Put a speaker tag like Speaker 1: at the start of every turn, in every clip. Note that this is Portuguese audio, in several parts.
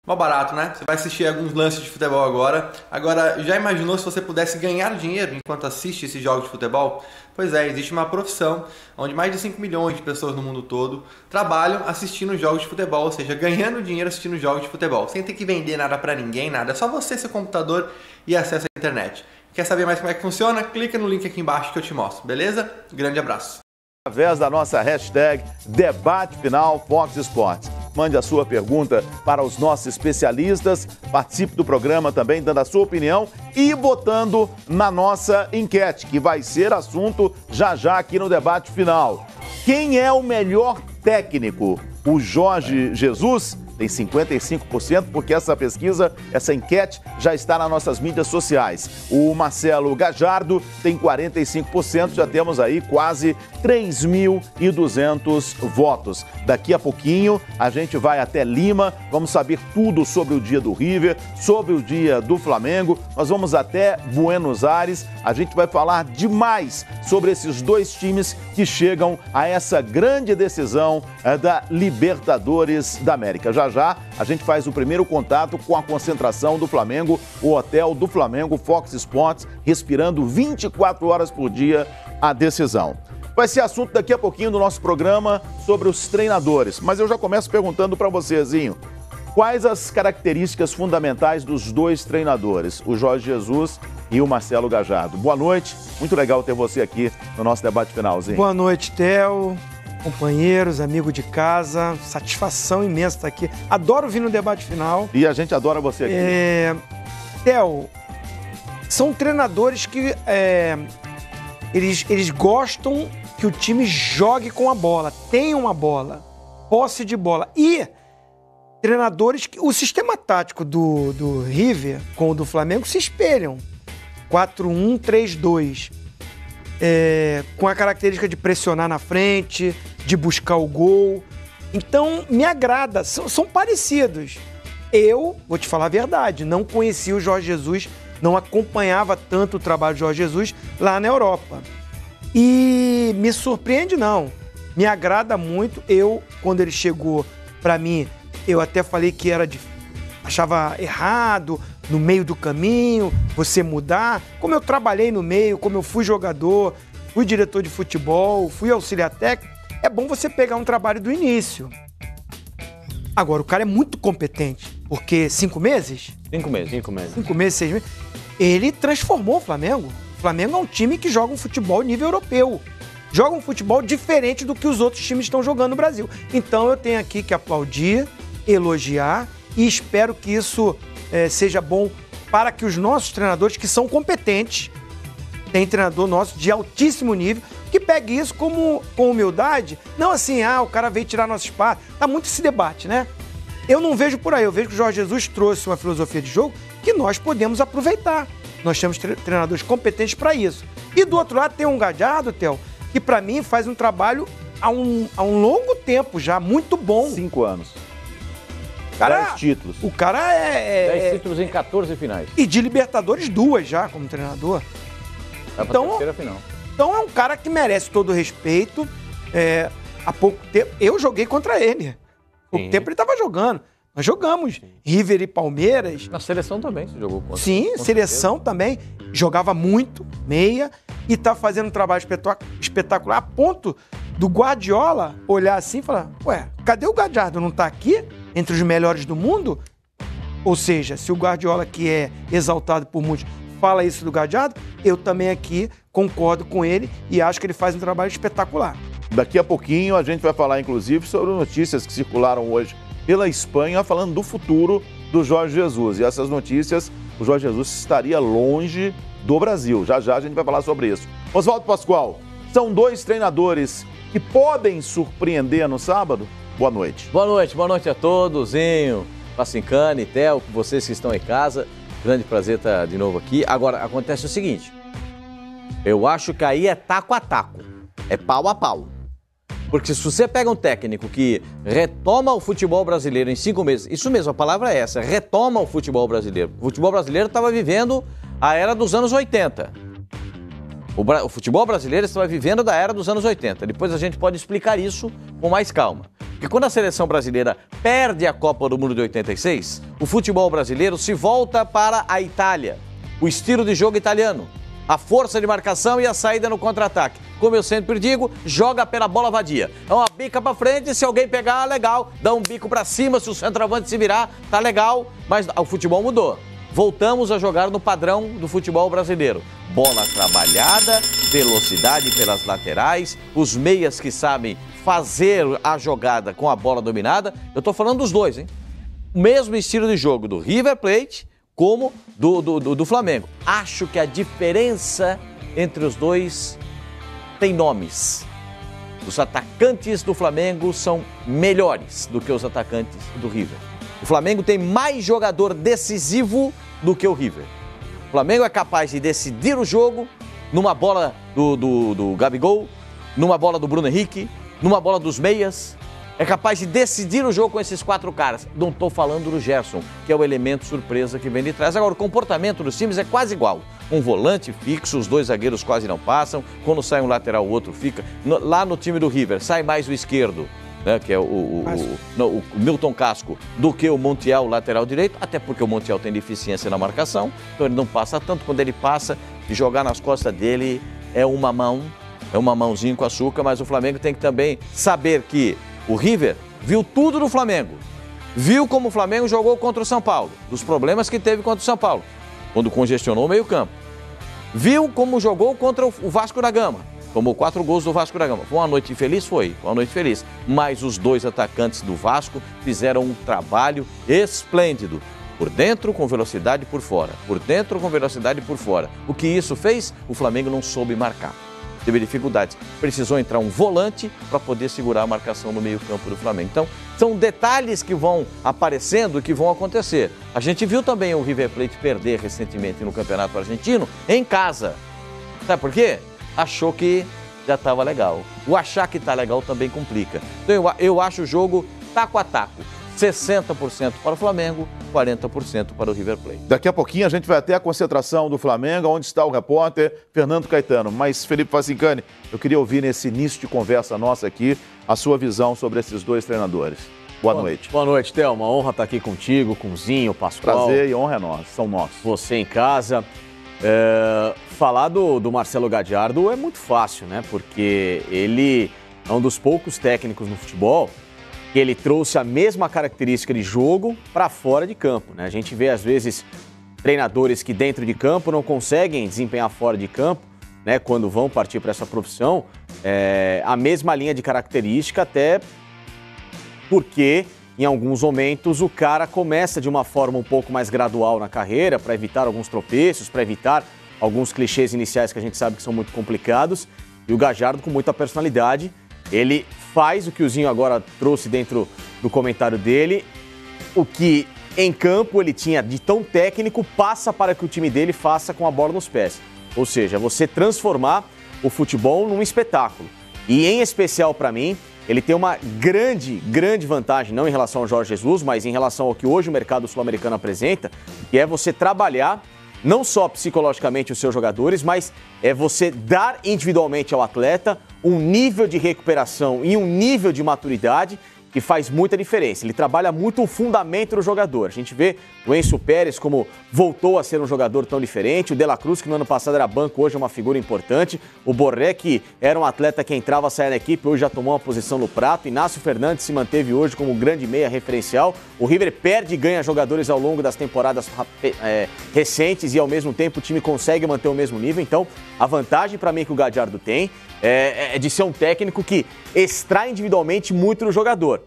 Speaker 1: Mó barato, né? Você vai assistir alguns lances de futebol agora. Agora, já imaginou se você pudesse ganhar dinheiro enquanto assiste esses jogos de futebol? Pois é, existe uma profissão onde mais de 5 milhões de pessoas no mundo todo trabalham assistindo jogos de futebol, ou seja, ganhando dinheiro assistindo jogos de futebol, sem ter que vender nada pra ninguém, nada. É só você, seu computador e acesso à internet. Quer saber mais como é que funciona? Clica no link aqui embaixo que eu te mostro, beleza? Grande abraço.
Speaker 2: Através da nossa hashtag Debate Final Fox Sports. Mande a sua pergunta para os nossos especialistas, participe do programa também, dando a sua opinião e votando na nossa enquete, que vai ser assunto já aqui no Debate Final. Quem é o melhor técnico? O Jorge Jesus? Tem 55%, porque essa pesquisa, essa enquete já está nas nossas mídias sociais. O Marcelo Gajardo tem 45%, já temos aí quase 3.200 votos. Daqui a pouquinho a gente vai até Lima, vamos saber tudo sobre o dia do River, sobre o dia do Flamengo, nós vamos até Buenos Aires, a gente vai falar demais sobre esses dois times que chegam a essa grande decisão da Libertadores da América. Já a gente faz o primeiro contato com a concentração do Flamengo, o hotel do Flamengo, Fox Sports, respirando 24 horas por dia a decisão. Vai ser assunto daqui a pouquinho do nosso programa sobre os treinadores, mas eu já começo perguntando para vocêzinho, quais as características fundamentais dos dois treinadores, o Jorge Jesus e o Marcelo Gajardo? Boa noite, muito legal ter você aqui no nosso debate finalzinho.
Speaker 3: Boa noite, Theo. Companheiros, amigo de casa, satisfação imensa estar aqui. Adoro vir no debate final.
Speaker 2: E a gente adora você aqui.
Speaker 3: Theo, são treinadores que eles gostam que o time jogue com a bola, tenha uma bola, posse de bola. E treinadores que o sistema tático do River com o do Flamengo se espelham. 4-1-3-2. Com a característica de pressionar na frente, de buscar o gol. Então, me agrada, são parecidos. Eu, vou te falar a verdade, não conhecia o Jorge Jesus, não acompanhava tanto o trabalho do Jorge Jesus lá na Europa. E me surpreende, não. Me agrada muito. Quando ele chegou para mim, eu até falei que achava errado, no meio do caminho, você mudar. Como eu trabalhei no meio, como eu fui jogador, fui diretor de futebol, fui auxiliar técnico, é bom você pegar um trabalho do início. Agora, o cara é muito competente, porque 5 meses?
Speaker 4: 5 meses.
Speaker 3: 5 meses, 6 meses. Ele transformou o Flamengo. O Flamengo é um time que joga um futebol nível europeu. Joga um futebol diferente do que os outros times estão jogando no Brasil. Então, eu tenho aqui que aplaudir, elogiar e espero que isso seja bom para que os nossos treinadores, que são competentes, tem treinador nosso de altíssimo nível, que pegue isso com humildade, não assim, o cara veio tirar nosso espaço. Tá muito esse debate, né? Eu não vejo por aí, eu vejo que o Jorge Jesus trouxe uma filosofia de jogo que nós podemos aproveitar. Nós temos treinadores competentes para isso. E do outro lado tem um Gajardo, Theo, que para mim faz um trabalho há um longo tempo já, muito bom.
Speaker 2: 5 anos.
Speaker 3: 10
Speaker 2: títulos.
Speaker 3: O cara
Speaker 4: 10 títulos em 14 finais.
Speaker 3: E de Libertadores 2 já, como treinador.
Speaker 4: Vai pra terceira final.
Speaker 3: Então é um cara que merece todo o respeito. Há pouco tempo, eu joguei contra ele. Há pouco tempo ele estava jogando. Nós jogamos River e Palmeiras.
Speaker 4: Na seleção também você jogou contra.
Speaker 3: Sim, seleção também. Jogava muito, meia. E tá fazendo um trabalho espetacular. A ponto do Guardiola olhar assim e falar, cadê o Gajardo? Não tá aqui? Entre os melhores do mundo? Ou seja, se o Guardiola, que é exaltado por muitos, fala isso do Gajardo, eu também aqui concordo com ele e acho que ele faz um trabalho espetacular.
Speaker 2: Daqui a pouquinho a gente vai falar, inclusive, sobre notícias que circularam hoje pela Espanha, falando do futuro do Jorge Jesus. E essas notícias, o Jorge Jesus estaria longe do Brasil. Já a gente vai falar sobre isso. Oswaldo Pascoal, são 2 treinadores que podem surpreender no sábado? Boa noite.
Speaker 4: Boa noite a todos, Zinho, Pacincani, Theo, vocês que estão em casa. Grande prazer estar de novo aqui. Agora, acontece o seguinte, eu acho que aí é taco a taco, é pau a pau. Porque se você pega um técnico que retoma o futebol brasileiro em 5 meses, isso mesmo, a palavra é essa, retoma o futebol brasileiro. O futebol brasileiro estava vivendo a era dos anos 80. O futebol brasileiro estava vivendo da era dos anos 80. Depois a gente pode explicar isso com mais calma. Porque quando a seleção brasileira perde a Copa do Mundo de 86, o futebol brasileiro se volta para a Itália, o estilo de jogo italiano, a força de marcação e a saída no contra-ataque. Como eu sempre digo, joga pela bola vadia. É uma bica pra frente, se alguém pegar, legal. Dá um bico pra cima, se o centroavante se virar, tá legal. Mas o futebol mudou. Voltamos a jogar no padrão do futebol brasileiro. Bola trabalhada, velocidade pelas laterais, os meias que sabem fazer a jogada com a bola dominada. Eu tô falando dos dois, hein? O mesmo estilo de jogo do River Plate como do Flamengo. Acho que a diferença entre os dois tem nomes. Os atacantes do Flamengo são melhores do que os atacantes do River. O Flamengo tem mais jogador decisivo do que o River. O Flamengo é capaz de decidir o jogo numa bola do Gabigol, numa bola do Bruno Henrique, numa bola dos meias. É capaz de decidir o jogo com esses 4 caras. Não estou falando do Gerson, que é o elemento surpresa que vem de trás. Agora, o comportamento dos times é quase igual. Um volante fixo, os 2 zagueiros quase não passam. Quando sai um lateral, o outro fica. Lá no time do River, sai mais o esquerdo, né, que é o Milton Casco, do que o Montiel, lateral direito. Até porque o Montiel tem deficiência na marcação. Então ele não passa tanto. Quando ele passa, e jogar nas costas dele é uma mãozinha com açúcar. Mas o Flamengo tem que também saber que o River viu tudo do Flamengo. Viu como o Flamengo jogou contra o São Paulo, dos problemas que teve contra o São Paulo, quando congestionou o meio-campo. Viu como jogou contra o Vasco da Gama. Tomou 4 gols do Vasco da Gama. Foi uma noite feliz? Foi uma noite feliz. Mas os 2 atacantes do Vasco fizeram um trabalho esplêndido. Por dentro, com velocidade, por fora. Por dentro, com velocidade, por fora. O que isso fez? O Flamengo não soube marcar. Teve dificuldades. Precisou entrar um volante para poder segurar a marcação no meio-campo do Flamengo. Então, são detalhes que vão aparecendo e que vão acontecer. A gente viu também o River Plate perder recentemente no Campeonato Argentino em casa. Sabe por quê? Achou que já estava legal. O achar que está legal também complica. Então, eu acho o jogo taco a taco. 60% para o Flamengo, 40% para o River Plate.
Speaker 2: Daqui a pouquinho a gente vai até a concentração do Flamengo, onde está o repórter Fernando Caetano. Mas, Felipe Facincani, eu queria ouvir nesse início de conversa nossa aqui a sua visão sobre esses 2 treinadores. Boa noite.
Speaker 5: Boa noite, Theo. Uma honra estar aqui contigo, com o Zinho, Pascoal.
Speaker 2: Prazer e honra é nossa, são nossos.
Speaker 5: Você em casa. Falar do Marcelo Gadiardo é muito fácil, né? Porque ele é um dos poucos técnicos no futebol que ele trouxe a mesma característica de jogo para fora de campo, né? A gente vê, às vezes, treinadores que dentro de campo não conseguem desempenhar fora de campo, né? Quando vão partir para essa profissão, a mesma linha de característica, até porque, em alguns momentos, o cara começa de uma forma um pouco mais gradual na carreira, para evitar alguns tropeços, para evitar alguns clichês iniciais que a gente sabe que são muito complicados, e o Gadiardo, com muita personalidade, ele faz o que o Zinho agora trouxe dentro do comentário dele, o que em campo ele tinha de tão técnico, passa para que o time dele faça com a bola nos pés. Ou seja, você transformar o futebol num espetáculo. E em especial para mim, ele tem uma grande vantagem, não em relação ao Jorge Jesus, mas em relação ao que hoje o mercado sul-americano apresenta, que é você trabalhar não só psicologicamente os seus jogadores, mas é você dar individualmente ao atleta um nível de recuperação e um nível de maturidade que faz muita diferença. Ele trabalha muito o fundamento do jogador. A gente vê o Enzo Pérez como voltou a ser um jogador tão diferente, o De La Cruz, que no ano passado era banco, hoje é uma figura importante, o Borré, que era um atleta que entrava, saia da equipe, hoje já tomou uma posição no prato, Inácio Fernandes se manteve hoje como grande meia referencial, o River perde e ganha jogadores ao longo das temporadas recentes e ao mesmo tempo o time consegue manter o mesmo nível. Então, a vantagem para mim que o Gadiardo tem é de ser um técnico que extrai individualmente muito do jogador.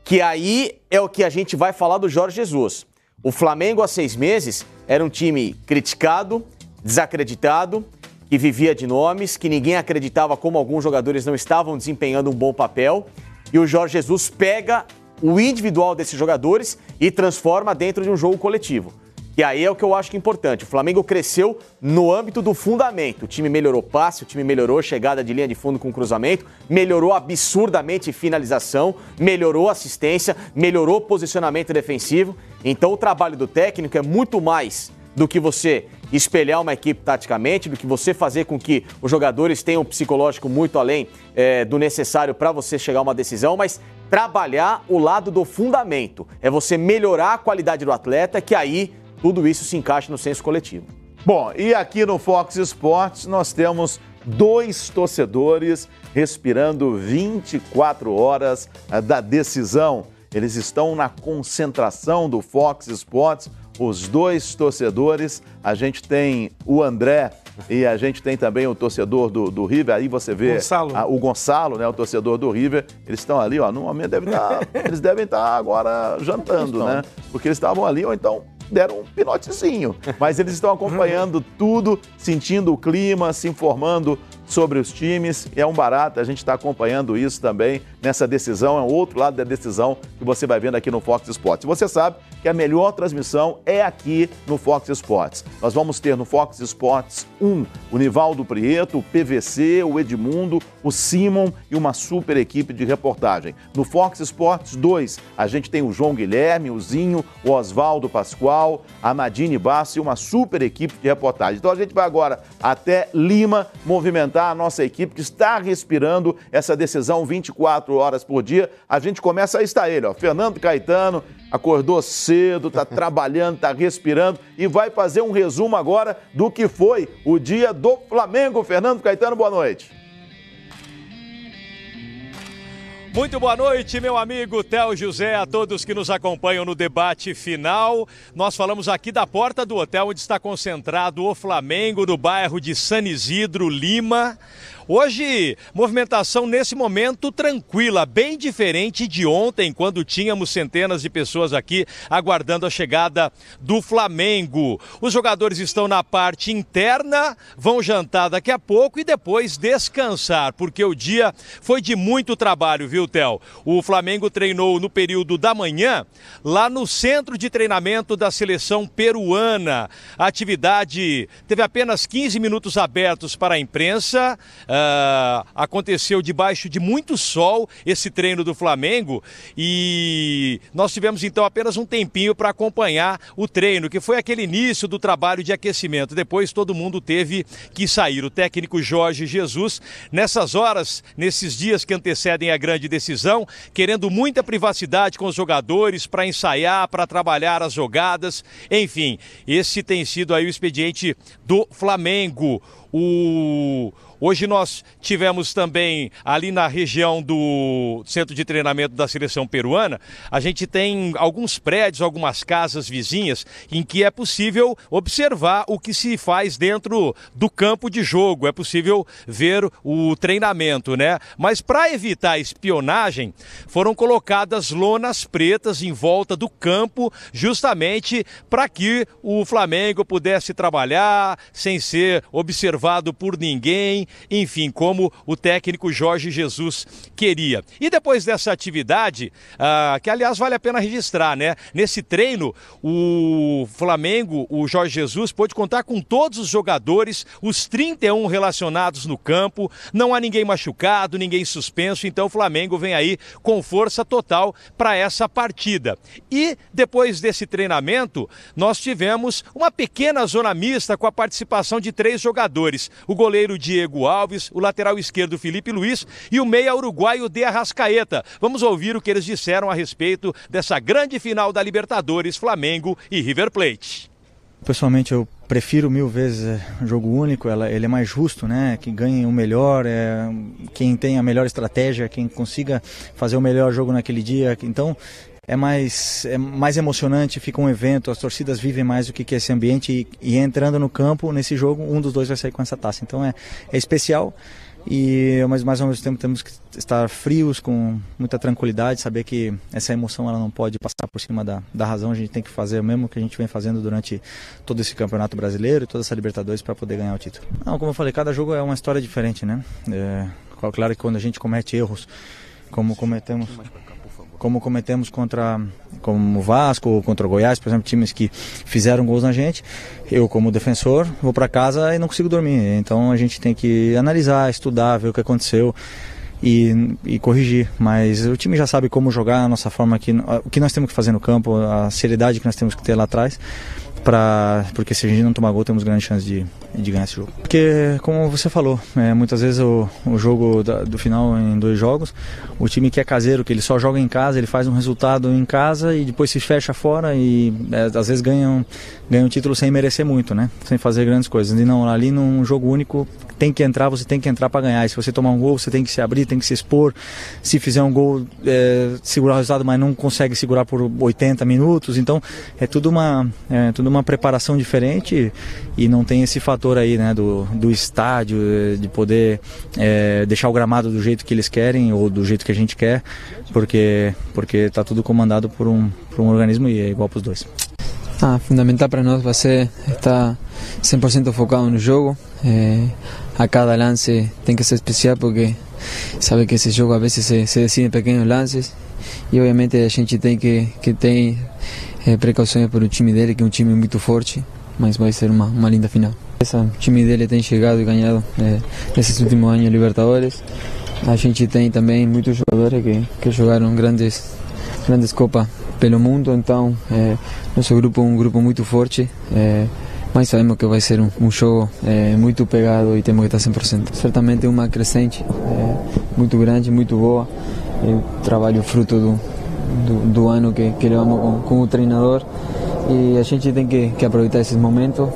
Speaker 5: Que aí é o que a gente vai falar do Jorge Jesus. O Flamengo há 6 meses era um time criticado, desacreditado, que vivia de nomes, que ninguém acreditava como alguns jogadores não estavam desempenhando um bom papel. E o Jorge Jesus pega o individual desses jogadores e transforma dentro de um jogo coletivo. E aí é o que eu acho que é importante. O Flamengo cresceu no âmbito do fundamento. O time melhorou passe, o time melhorou chegada de linha de fundo com cruzamento, melhorou absurdamente finalização, melhorou assistência, melhorou posicionamento defensivo. Então o trabalho do técnico é muito mais do que você espelhar uma equipe taticamente, do que você fazer com que os jogadores tenham um psicológico muito além do necessário para você chegar a uma decisão, mas trabalhar o lado do fundamento. É você melhorar a qualidade do atleta, que aí tudo isso se encaixa no senso coletivo.
Speaker 2: Bom, e aqui no Fox Sports nós temos 2 torcedores respirando 24 horas da decisão. Eles estão na concentração do Fox Sports, os 2 torcedores. A gente tem o André e a gente tem também o torcedor do River. Aí você vê o Gonçalo, né, o torcedor do River. Eles estão ali, ó, no momento eles devem estar agora jantando, né? Porque eles estavam ali, ou então deram um pinotezinho. Mas eles estão acompanhando tudo, sentindo o clima, se informando sobre os times. É um barato, a gente está acompanhando isso também nessa decisão. É um outro lado da decisão que você vai vendo aqui no Fox Sports. Você sabe que a melhor transmissão é aqui no Fox Sports. Nós vamos ter no Fox Sports 1 o Nivaldo Prieto, o PVC, o Edmundo, o Simon e uma super equipe de reportagem. No Fox Sports 2, a gente tem o João Guilherme, o Zinho, o Oswaldo Pascoal, a Nadine Bassi e uma super equipe de reportagem. Então a gente vai agora até Lima movimentar a nossa equipe que está respirando essa decisão 24 horas por dia. A gente começa, aí está ele, ó, Fernando Caetano, acordou cedo, está trabalhando, está respirando e vai fazer um resumo agora do que foi o dia do Flamengo. Fernando Caetano, boa noite.
Speaker 6: Muito boa noite, meu amigo Theo José, a todos que nos acompanham no debate final. Nós falamos aqui da porta do hotel onde está concentrado o Flamengo, no bairro de San Isidro, Lima. Hoje, movimentação nesse momento tranquila, bem diferente de ontem, quando tínhamos centenas de pessoas aqui aguardando a chegada do Flamengo. Os jogadores estão na parte interna, vão jantar daqui a pouco e depois descansar, porque o dia foi de muito trabalho, viu, Theo? O Flamengo treinou no período da manhã, lá no centro de treinamento da seleção peruana. A atividade teve apenas 15 minutos abertos para a imprensa. Aconteceu debaixo de muito sol esse treino do Flamengo e nós tivemos então apenas um tempinho para acompanhar o treino, que foi aquele início do trabalho de aquecimento. Depois todo mundo teve que sair. O técnico Jorge Jesus, nessas horas, nesses dias que antecedem a grande decisão, querendo muita privacidade com os jogadores para ensaiar, para trabalhar as jogadas. Enfim, esse tem sido aí o expediente do Flamengo. Hoje nós tivemos também ali na região do centro de treinamento da seleção peruana, a gente tem alguns prédios, algumas casas vizinhas em que é possível observar o que se faz dentro do campo de jogo, é possível ver o treinamento, né? Mas para evitar espionagem, foram colocadas lonas pretas em volta do campo, justamente para que o Flamengo pudesse trabalhar sem ser observado por ninguém. Enfim, como o técnico Jorge Jesus queria. E depois dessa atividade, que aliás vale a pena registrar, né? Nesse treino, o Flamengo, o Jorge Jesus, pôde contar com todos os jogadores, os 31 relacionados no campo, não há ninguém machucado, ninguém suspenso, então o Flamengo vem aí com força total para essa partida. E depois desse treinamento, nós tivemos uma pequena zona mista com a participação de 3 jogadores, o goleiro Diego Alves, o lateral esquerdo Felipe Luiz e o meia uruguaio De Arrascaeta. Vamos ouvir o que eles disseram a respeito dessa grande final da Libertadores, Flamengo e River Plate.
Speaker 7: Pessoalmente eu prefiro 1000 vezes jogo único, ele é mais justo, né? Quem ganha o melhor, quem tem a melhor estratégia, quem consiga fazer o melhor jogo naquele dia. Então é mais emocionante, fica um evento, as torcidas vivem mais o que é esse ambiente e entrando no campo, nesse jogo, um dos dois vai sair com essa taça. Então é especial, mas ao mesmo tempo temos que estar frios, com muita tranquilidade, saber que essa emoção ela não pode passar por cima da razão, a gente tem que fazer o mesmo que a gente vem fazendo durante todo esse campeonato brasileiro e toda essa Libertadores para poder ganhar o título. Não, como eu falei, cada jogo é uma história diferente, né? Claro que quando a gente comete erros, como cometemos como o Vasco ou contra o Goiás, por exemplo, times que fizeram gols na gente, eu como defensor vou para casa e não consigo dormir. Então a gente tem que analisar, estudar, ver o que aconteceu e corrigir. Mas o time já sabe como jogar, a nossa forma aqui, o que nós temos que fazer no campo, a seriedade que nós temos que ter lá atrás. porque se a gente não tomar gol, temos grande chance de ganhar esse jogo. Porque, como você falou, muitas vezes o jogo do final em 2 jogos, o time que é caseiro, que ele só joga em casa, ele faz um resultado em casa e depois se fecha fora e às vezes ganha um título sem merecer muito, né? Sem fazer grandes coisas. E não, ali num jogo único, você tem que entrar para ganhar. E se você tomar um gol, você tem que se abrir, tem que se expor. Se fizer um gol, segurar o resultado, mas não consegue segurar por 80 minutos. Então, é tudo uma preparação diferente e não tem esse fator aí, né, do estádio, de poder deixar o gramado do jeito que eles querem ou do jeito que a gente quer, porque está tudo comandado por um organismo e é igual para os dois.
Speaker 8: Fundamental para nós vai ser estar 100% focado no jogo. A cada lance tem que ser especial porque sabe que esse jogo a vezes se decide em pequenos lances e obviamente a gente tem que ter precauções para o time dele, que é um time muito forte, mas vai ser uma linda final. O time dele tem chegado e ganhado nesses últimos anos Libertadores. A gente tem também muitos jogadores que jogaram grandes Copas pelo mundo, então nosso grupo é um grupo muito forte, mas sabemos que vai ser um jogo muito pegado e temos que estar 100%. Certamente uma crescente muito grande, muito boa, o trabalho fruto do ano que levamos com o treinador e a gente tem que aproveitar esses momentos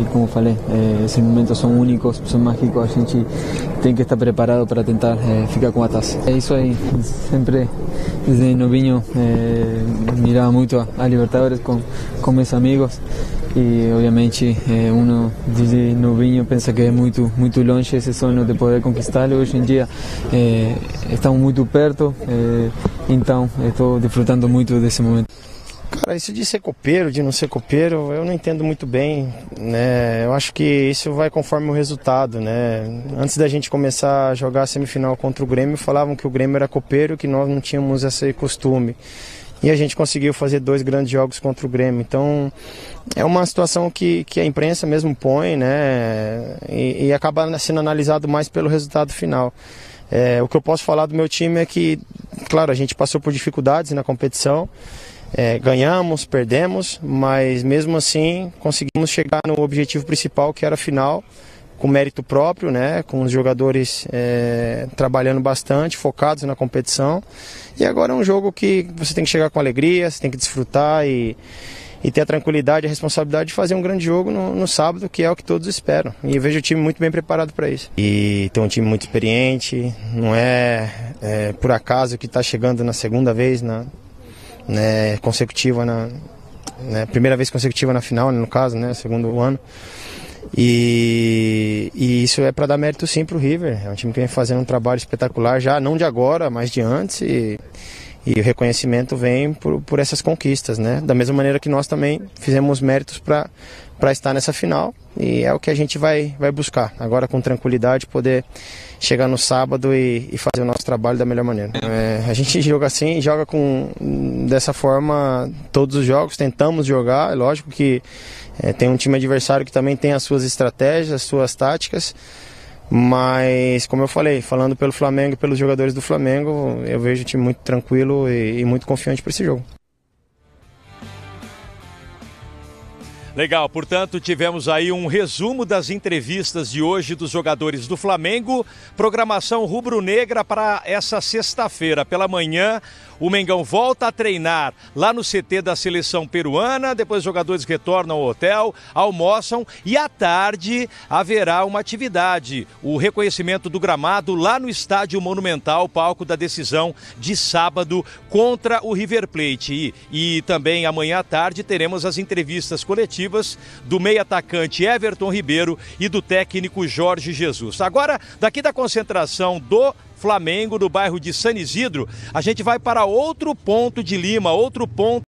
Speaker 8: e como falei, esses momentos são únicos, são mágicos, a gente tem que estar preparado para tentar ficar com a taça. É isso aí, sempre desde novinho mirava muito a Libertadores com meus amigos e obviamente desde novinho pensa que é muito longe esse sonho de poder conquistá-lo. Hoje em dia estamos muito perto, então estou desfrutando muito desse momento.
Speaker 9: Cara, isso de ser copeiro, de não ser copeiro, eu não entendo muito bem, né? Eu acho que isso vai conforme o resultado, né? Antes da gente começar a jogar a semifinal contra o Grêmio, falavam que o Grêmio era copeiro, que nós não tínhamos esse costume. E a gente conseguiu fazer 2 grandes jogos contra o Grêmio. Então, é uma situação que a imprensa mesmo põe, né? E acaba sendo analisado mais pelo resultado final. O que eu posso falar do meu time é que, claro, a gente passou por dificuldades na competição. Ganhamos, perdemos, mas mesmo assim conseguimos chegar no objetivo principal, que era a final, com mérito próprio, né, com os jogadores trabalhando bastante, focados na competição. E agora é um jogo que você tem que chegar com alegria, você tem que desfrutar e ter a tranquilidade e a responsabilidade de fazer um grande jogo no sábado, que é o que todos esperam. E eu vejo o time muito bem preparado para isso. E tem um time muito experiente, não é por acaso que está chegando na segunda vez consecutiva, primeira vez consecutiva na final, no caso, segundo ano. E isso é para dar mérito sim para o River. É um time que vem fazendo um trabalho espetacular já, não de agora, mas de antes, e o reconhecimento vem por essas conquistas, né? Da mesma maneira que nós também fizemos méritos para estar nessa final, e é o que a gente vai buscar agora, com tranquilidade, poder chegar no sábado e fazer o nosso trabalho da melhor maneira. A gente joga assim, joga dessa forma todos os jogos, tentamos jogar. É lógico que tem um time adversário que também tem as suas estratégias, as suas táticas, mas, como eu falei, falando pelo Flamengo e pelos jogadores do Flamengo, eu vejo o time muito tranquilo e muito confiante para esse jogo.
Speaker 6: Legal, portanto, tivemos aí um resumo das entrevistas de hoje dos jogadores do Flamengo. Programação rubro-negra para essa sexta-feira. Pela manhã, o Mengão volta a treinar lá no CT da seleção peruana. Depois os jogadores retornam ao hotel, almoçam e à tarde haverá uma atividade. O reconhecimento do gramado lá no Estádio Monumental, palco da decisão de sábado contra o River Plate. E também amanhã à tarde teremos as entrevistas coletivas do meio-atacante Everton Ribeiro e do técnico Jorge Jesus. Agora, daqui da concentração do Flamengo, no bairro de San Isidro, a gente vai para outro ponto de Lima, outro ponto